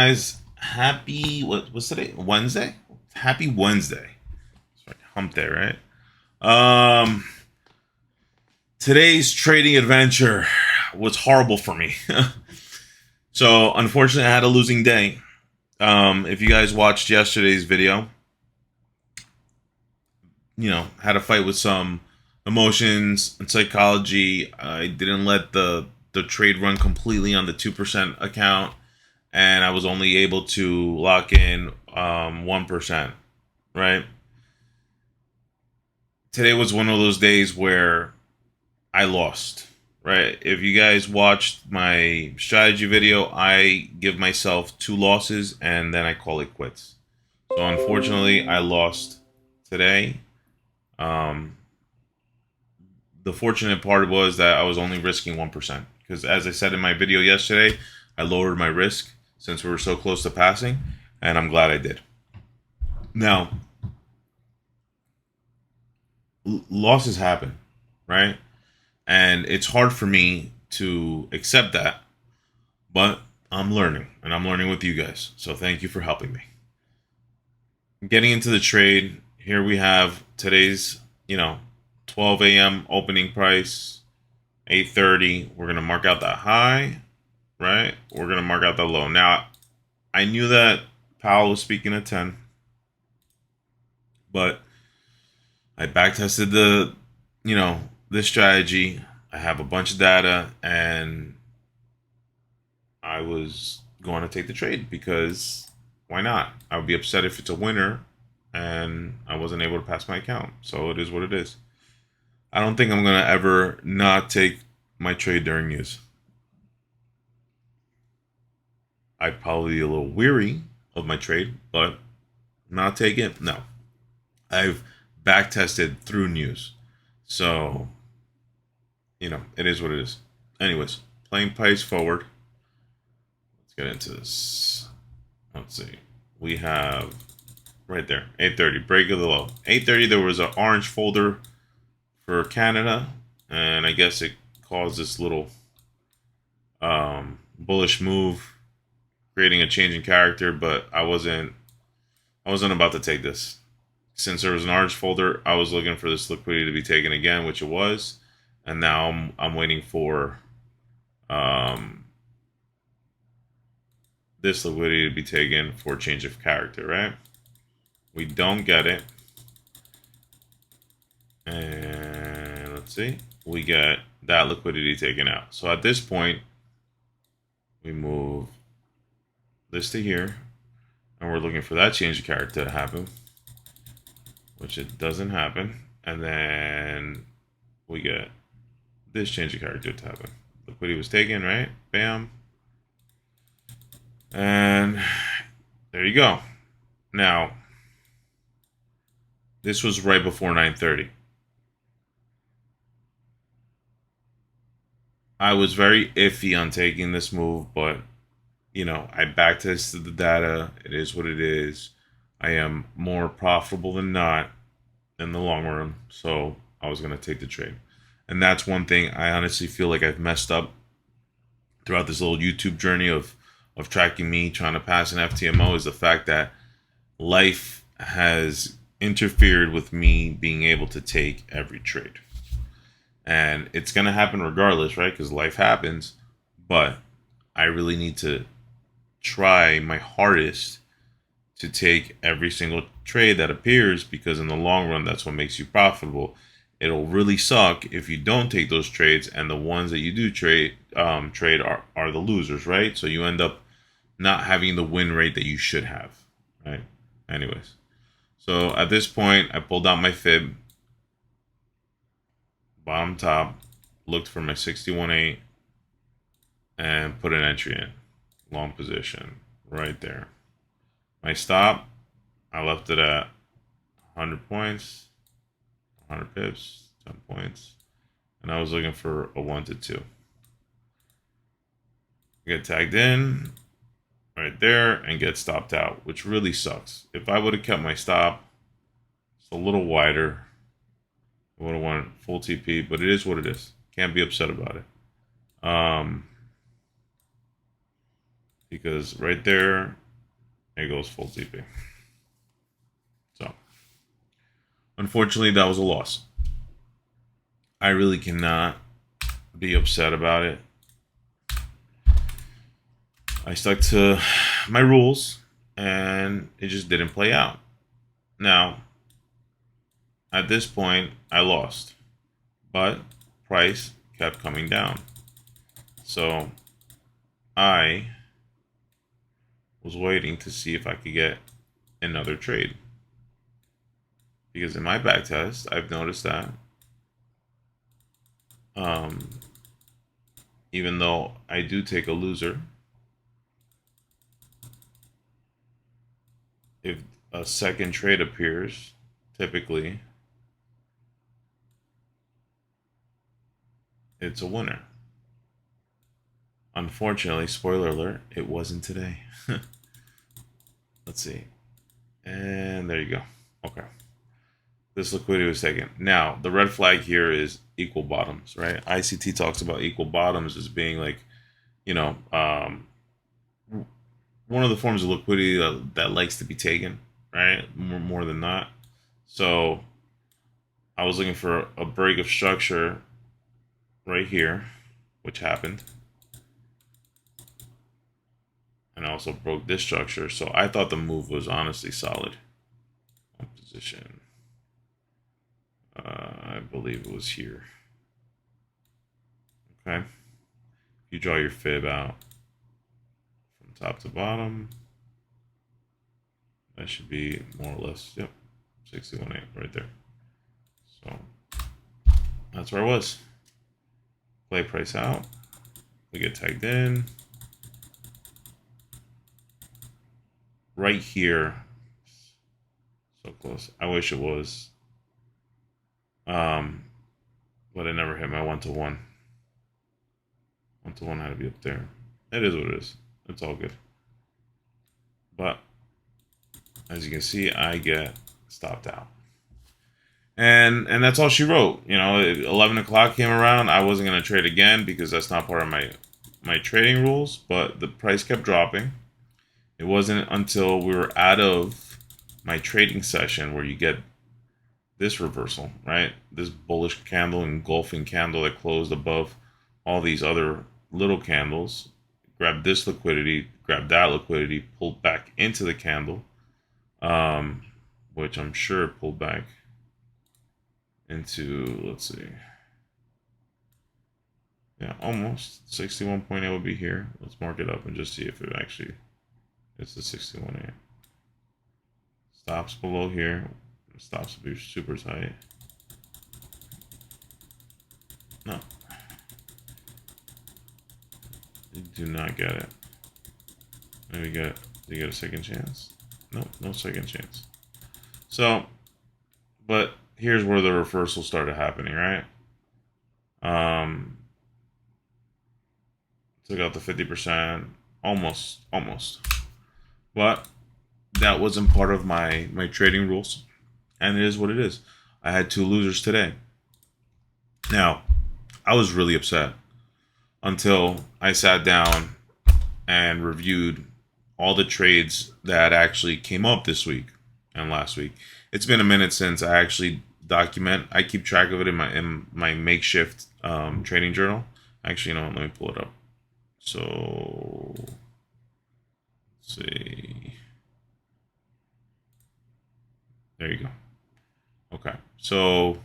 guys, happy what's today? Wednesday? Happy Wednesday. Sorry, hump day, right? Um Today's trading adventure was horrible for me. So unfortunately I had a losing day. If you guys watched yesterday's video, had a fight with some emotions and psychology. I didn't let the trade run completely on the 2% account, and I was only able to lock in 1%. Right. Today was one of those days where I lost. Right. If you guys watched my strategy video, I give myself two losses and then I call it quits. So unfortunately, I lost today. Um, the fortunate part was that I was only risking 1% because, as I said in my video yesterday, I lowered my risk since we were so close to passing, and I'm glad I did. Now, losses happen, right? And it's hard for me to accept that, but I'm learning, and I'm learning with you guys. So thank you for helping me. Getting into the trade, here we have today's, 12 a.m. opening price, 8:30. We're gonna mark out that high, right? We're gonna mark out the low. Now, I knew that Powell was speaking at 10, but I backtested this strategy. I have a bunch of data, and I was going to take the trade because why not? I would be upset if it's a winner and I wasn't able to pass my account. So it is what it is. I don't think I'm going to ever not take my trade during news. I'd probably be a little weary of my trade, but not take it. No. I've back tested through news. So, it is what it is. Anyways, playing price forward. Let's get into this. Let's see. We have right there, 8:30, break of the low. 8:30, there was an orange folder for Canada, and I guess it caused this little bullish move, creating a change in character. But I wasn't about to take this. Since there was an orange folder, I was looking for this liquidity to be taken again, which it was, and now I'm waiting for this liquidity to be taken for change of character, right? We don't get it. And let's see. We get that liquidity taken out. So at this point, we move this to here. And we're looking for that change of character to happen, which it doesn't happen. And then we get this change of character to happen. Liquidity was taken, right? Bam. And there you go. Now, this was right before 9:30. I was very iffy on taking this move, but I backtested the data. It is what it is. I am more profitable than not in the long run, so I was going to take the trade. And that's one thing I honestly feel like I've messed up throughout this little YouTube journey of tracking me trying to pass an FTMO is the fact that life has interfered with me being able to take every trade. And it's going to happen regardless, right? Because life happens. But I really need to try my hardest to take every single trade that appears, because in the long run, that's what makes you profitable. It'll really suck if you don't take those trades, and the ones that you do trade are the losers, right? So you end up not having the win rate that you should have, right? Anyways, so at this point, I pulled out my fib, bottom top, looked for my 61.8, and put an entry in. Long position, right there. My stop, I left it at 100 points, 100 pips, 10 points. And I was looking for a 1 to 2. Get tagged in right there and get stopped out, which really sucks. If I would have kept my stop just a little wider, I would have won full TP, but it is what it is. Can't be upset about it. because right there, it goes full TP. So, unfortunately, that was a loss. I really cannot be upset about it. I stuck to my rules, and it just didn't play out. Now, at this point, I lost, but price kept coming down. So, I was waiting to see if I could get another trade. Because in my back test, I've noticed that um, even though I do take a loser, if a second trade appears, typically it's a winner. Unfortunately, spoiler alert, it wasn't today. Let's see. And there you go. Okay. This liquidity was taken. Now, the red flag here is equal bottoms, right? ICT talks about equal bottoms as being like, you know, one of the forms of liquidity that likes to be taken, right? More than not. So I was looking for a break of structure right here, which happened. And I also broke this structure. So I thought the move was honestly solid. Position. I believe it was here. Okay. You draw your fib out from top to bottom. That should be more or less, yep, 61.8 right there. So that's where I was. Play price out. We get tagged in. Right here. So close. I wish it was. But it never hit my 1-to-1. 1-to-1 had to be up there. It is what it is. It's all good. But as you can see, I get stopped out. And that's all she wrote. You know, 11 o'clock came around. I wasn't going to trade again because that's not part of my trading rules. But the price kept dropping. It wasn't until we were out of my trading session where you get this reversal, right? This bullish candle, engulfing candle that closed above all these other little candles. Grabbed this liquidity, grabbed that liquidity, pulled back into the candle, which I'm sure pulled back into, let's see. Yeah, almost 61.8 would be here. Let's mark it up and just see if it actually it's the 61.8. Stops below here. Stops will be super tight. No. You do not get it. Maybe do you get a second chance? Nope, no second chance. So, but here's where the reversal started happening, right? Took out the 50%, almost. But that wasn't part of my trading rules. And it is what it is. I had 2 losers today. Now, I was really upset until I sat down and reviewed all the trades that actually came up this week and last week. It's been a minute since I actually document. I keep track of it in my makeshift trading journal. Actually, you know what? Let me pull it up. So, let's see. There you go. Okay, so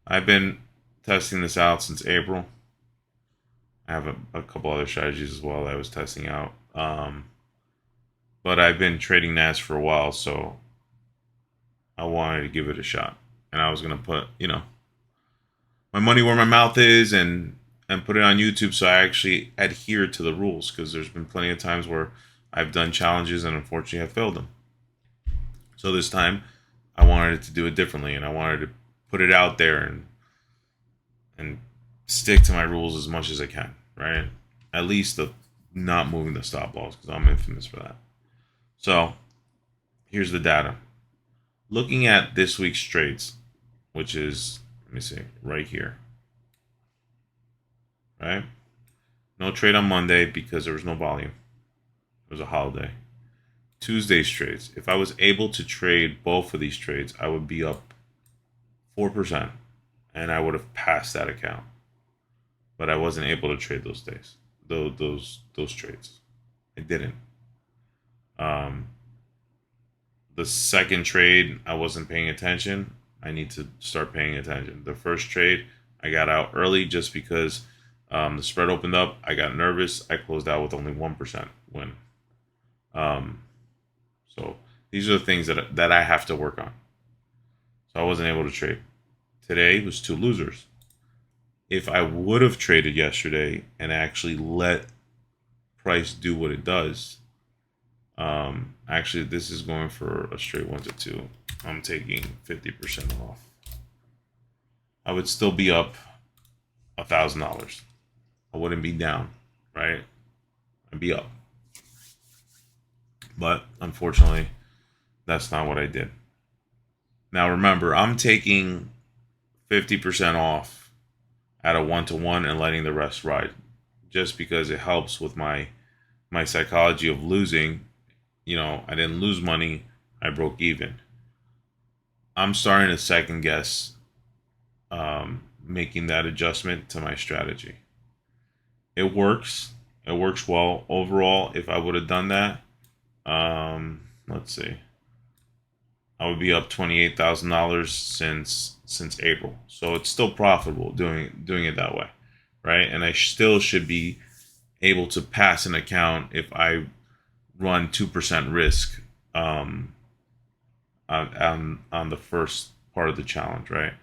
I've been testing this out since April. I have a couple other strategies as well that I was testing out. But I've been trading NAS for a while, so I wanted to give it a shot. And I was going to put, you know, my money where my mouth is and put it on YouTube so I actually adhere to the rules, because there's been plenty of times where I've done challenges and unfortunately have failed them. So this time I wanted to do it differently, and I wanted to put it out there and stick to my rules as much as I can, right? At least the not moving the stop loss, because I'm infamous for that. So here's the data. Looking at this week's trades, which is, let me see, right here, right? No trade on Monday because there was no volume. It was a holiday. Tuesday's trades. If I was able to trade both of these trades, I would be up 4%, and I would have passed that account. But I wasn't able to trade those days, those trades. I didn't. Um, the second trade, I wasn't paying attention. I need to start paying attention. The first trade, I got out early just because the spread opened up. I got nervous. I closed out with only 1% win. Um, so these are the things that I have to work on. So I wasn't able to trade. Today was two losers. If I would have traded yesterday and actually let price do what it does, actually this is going for a straight 1 to 2. I'm taking 50% off. I would still be up $1,000. I wouldn't be down, right? I'd be up. But unfortunately, that's not what I did. Now remember, I'm taking 50% off at a 1 to 1 and letting the rest ride, just because it helps with my psychology of losing. I didn't lose money, I broke even. I'm starting to second guess making that adjustment to my strategy. It works. It works well overall. If I would have done that, let's see, I would be up $28,000 since April. So it's still profitable doing it that way, right? And I still should be able to pass an account if I run 2% risk on the first part of the challenge, right?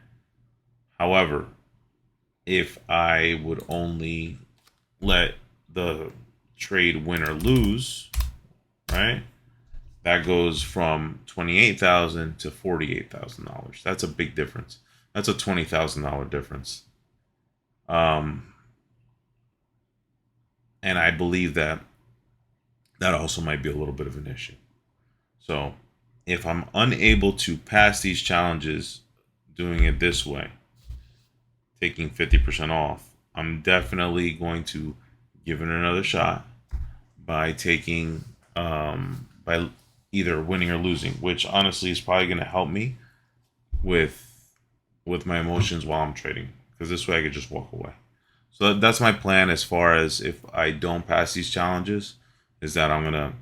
However, if I would only let the trade win or lose, right? That goes from $28,000 to $48,000. That's a big difference. That's a $20,000 difference. And I believe that also might be a little bit of an issue. So if I'm unable to pass these challenges doing it this way, taking 50% off, I'm definitely going to give it another shot by taking by either winning or losing, which honestly is probably going to help me with my emotions while I'm trading, because this way I could just walk away. So that's my plan as far as if I don't pass these challenges, is that I'm gonna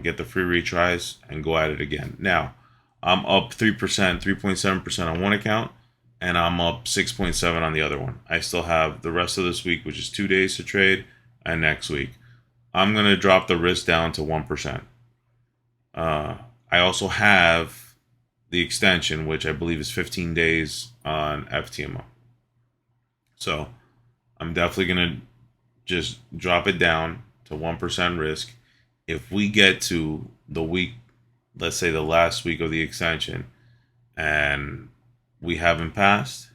get the free retries and go at it again. Now I'm up 3%, 3.7% on one account, and I'm up 6.7 on the other one. I still have the rest of this week, which is 2 days to trade, and next week. I'm gonna drop the risk down to 1%. I also have the extension, which I believe is 15 days on FTMO. So I'm definitely going to just drop it down to 1% risk. If we get to the week, let's say the last week of the extension, and we haven't passed,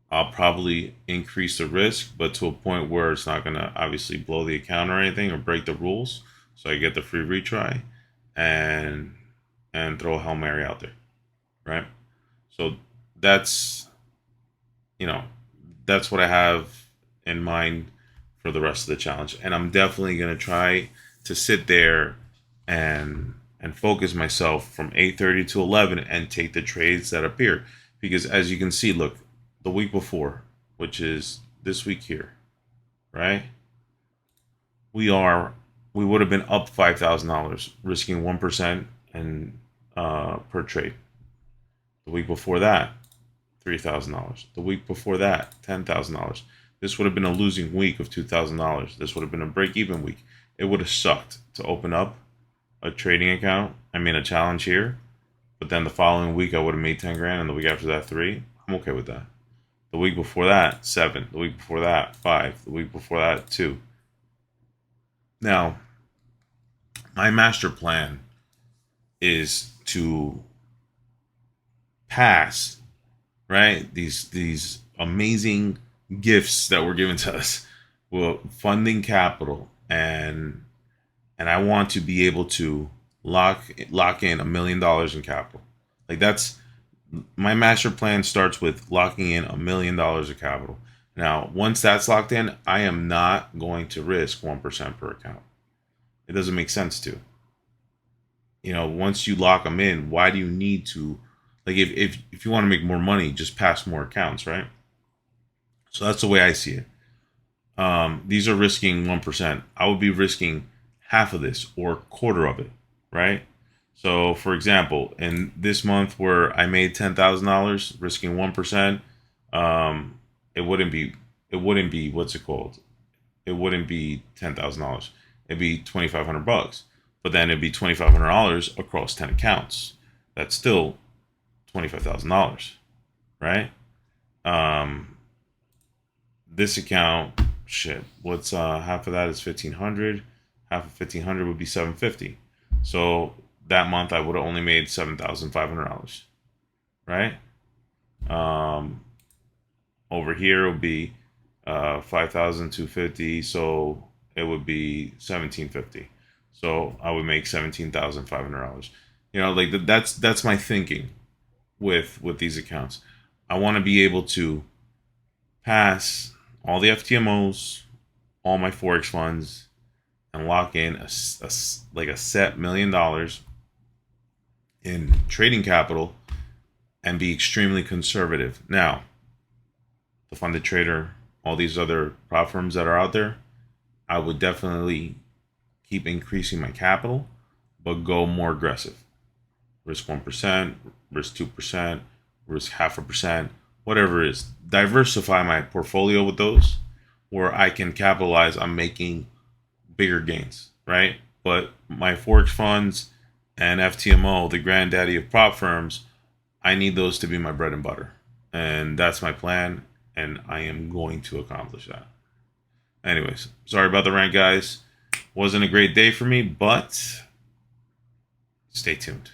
I'll probably increase the risk, but to a point where it's not going to obviously blow the account or anything or break the rules. So I get the free retry and throw a Hail Mary out there, right? So that's that's what I have in mind for the rest of the challenge, and I'm definitely going to try to sit there and focus myself from 8:30 to 11 and take the trades that appear, because as you can see, look, the week before, which is this week here, right? We would have been up $5,000 risking 1% and per trade. The week before that, $3,000. The week before that, $10,000. This would have been a losing week of $2,000. This would have been a break-even week. It would have sucked to open up a trading account. A challenge here, but then the following week I would have made 10 grand, and the week after that 3. I'm okay with that. The week before that 7. The week before that 5. The week before that 2. Now, my master plan is to pass, right, these amazing gifts that were given to us, well, funding capital, and I want to be able to lock in $1 million in capital. Like, that's my master plan. Starts with locking in $1 million of capital. Now once that's locked in, I am not going to risk 1% per account. It doesn't make sense to. Once you lock them in, why do you need to, like, if you want to make more money, just pass more accounts, right? So that's the way I see it. These are risking 1%. I would be risking half of this or quarter of it, right? So, for example, in this month where I made $10,000, risking 1%, um, it wouldn't be, what's it called? It wouldn't be $10,000. It'd be $2,500. But then it'd be $2,500 across 10 accounts. That's still $25,000, right? Um, this account, shit, what's half of that is 1,500. Half of 1,500 would be 750. So that month I would have only made $7,500, right? Um, over here it would be 5,250, so it would be 1,750. So I would make $17,500. Like that's my thinking with these accounts. I want to be able to pass all the FTMOs, all my Forex funds, and lock in like a set $1 million in trading capital and be extremely conservative. Now, the funded trader, all these other prop firms that are out there, I would definitely keep increasing my capital, but go more aggressive. Risk 1%, risk 2%, risk 0.5%, whatever it is. Diversify my portfolio with those where I can capitalize on making bigger gains, right? But my Forex funds and FTMO, the granddaddy of prop firms, I need those to be my bread and butter. And that's my plan, and I am going to accomplish that. Anyways, sorry about the rant, guys. Wasn't a great day for me, but stay tuned.